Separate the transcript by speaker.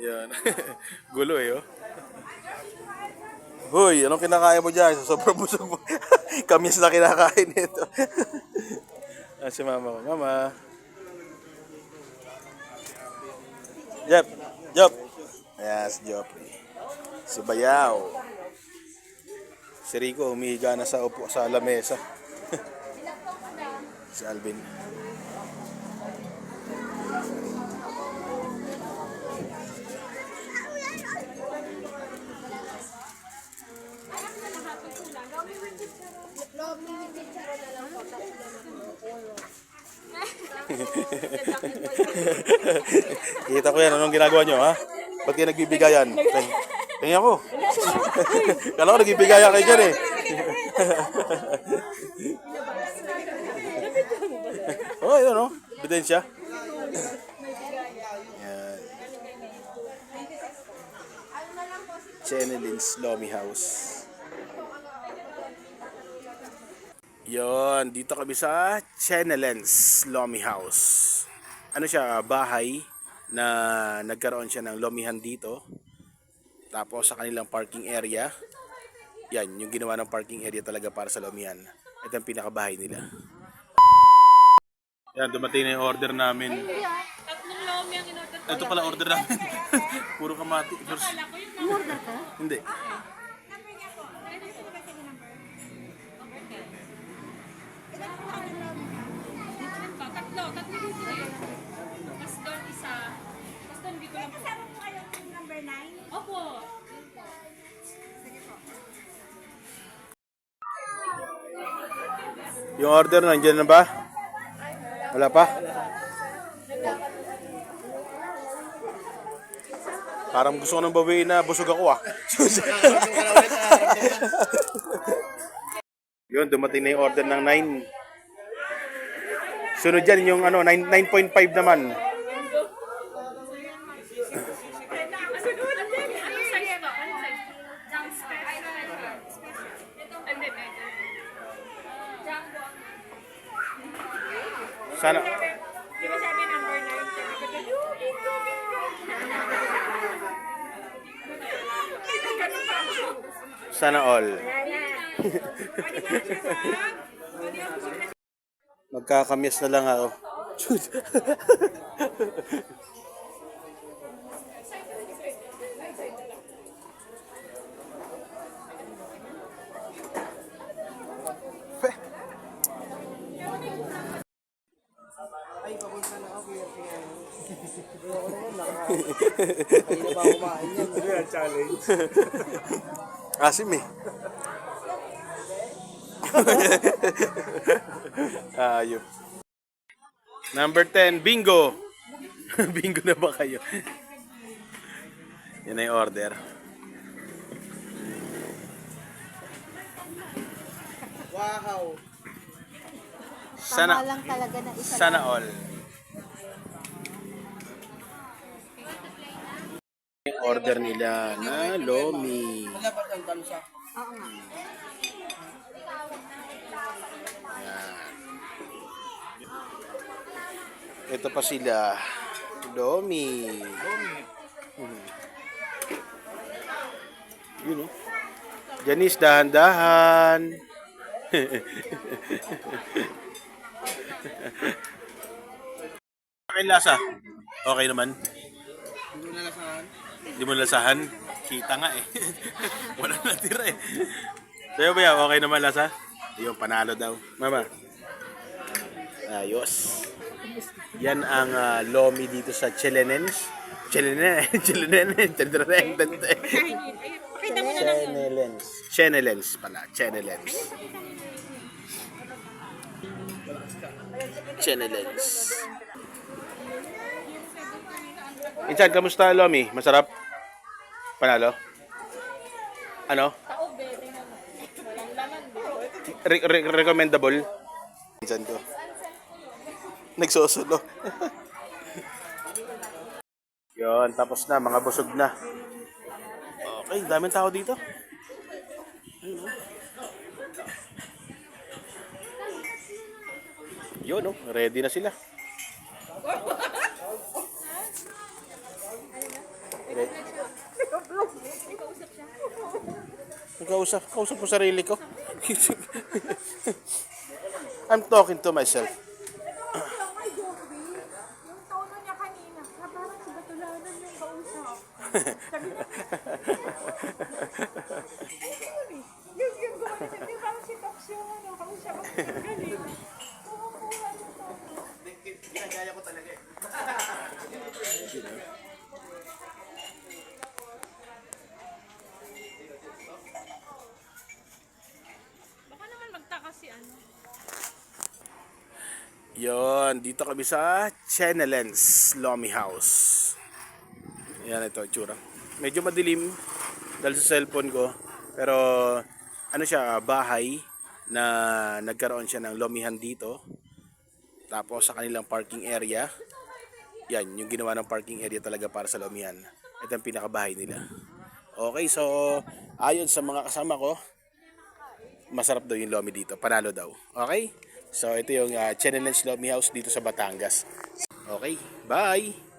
Speaker 1: Yan. Gulo eh, oh. Hoy, anong kinakain mo dyan? Sobrang busog mo. Kamis na kinakain nito. Si mama ko. Mama. Jep. Jop. Ayan, si Joffrey. Si Bayaw. Si Rico, humihiga na sa upo sa lamesa. Si Alvin. Kita ko yan. Anong ginagawa nyo, ha? Ba't kayo nagbibigayan? Tingnan ako. Kala ko nagbibigayan kayo dyan, eh. Oh, yun, no? Ebidensya. Yan. Chenelin's Lomi House. Yon, dito kami sa Chenelin's Lomi House. Ano siya, bahay na nagkaroon siya ng lomihan dito. Tapos sa kanilang parking area, yan, yung ginawa ng parking area talaga para sa lomihan. Ito ang pinakabahay nila. Yan, dumating na yung order namin.
Speaker 2: Tatlong lomi ang in-order ko.
Speaker 1: Ito pala order namin. Puro kamati.
Speaker 2: In-order ka?
Speaker 1: Hindi.
Speaker 2: Tatlo dito eh. Mas doon isa. Mas doon dito lang po.
Speaker 3: Kasama mo kayo number 9?
Speaker 2: Opo.
Speaker 1: Yung order nandiyan na ba? Wala pa? Parang gusto ko nang bawiin na busog ako, ah. Yun, dumating na yung order ng 9. Sunod dyan yung 9.5 naman.
Speaker 2: Anong size to? Anong size to? Jump special. Hindi, medyo. Jumbo.
Speaker 1: Sana,
Speaker 2: Di ba sabi number 9? Sabi ko,
Speaker 1: sana all. Magkakamyas na lang ako.
Speaker 4: Ay, papunta na ako. Ayoko naman, kanina pa kumain yan. Ito yung challenge.
Speaker 1: Asim eh. Ayop. Number 10, bingo. Bingo na ba kayo? Yan na yung order.
Speaker 4: Wow!
Speaker 1: Sana,
Speaker 3: Tama lang talaga na isa
Speaker 1: sana all. Yung order nila na lomi.
Speaker 4: Dapat ang tansa.
Speaker 3: Oo nga.
Speaker 1: Ito pa sila. Lomi. Yun, oh. Janice, dahan-dahan. Akin lasa. Okay naman.
Speaker 4: Hindi mo nalasahan.
Speaker 1: Hindi mo lasahan. Kita nga eh. Wala natira eh. Sa'yo ba yan? Okay naman lasa? Yung panalo daw. Mama. Ayos. Yan ang lomi dito sa Chelenens. Chenelens pala. Chenelens. Insan, kamusta lomi? Masarap? Panalo? Ano? Recommendable? Insan ko. Nagsusulo. Yun, tapos na, mga busog na. Okay, daming tao dito. Ayun, oh. Yun, oh, ready na sila. Kausap ko sarili ko. I'm talking to myself.
Speaker 3: Yung tono niya kanina, parang sa Batulanan yung kausap. Sabi niya, yung gumana siya, di parang si Tox yung kausap. Ang galing. Kumukuha yung tono.
Speaker 1: Ginagaya ko talaga eh.
Speaker 2: Baka naman magtaka si ano.
Speaker 1: Yon, dito kami sa Chenelens Lomi House. Yan ito, itsura. Medyo madilim dahil sa cellphone ko. Pero ano siya, bahay na nagkaroon siya ng lomihan dito. Tapos sa kanilang parking area. Yan, yung ginawa ng parking area talaga para sa lomihan. Ito ang pinakabahay nila. Okay, so ayon sa mga kasama ko, masarap daw yung lomi dito. Panalo daw. Okay? So ito yung Chenelens Lomi House dito sa Batangas. Okay, bye!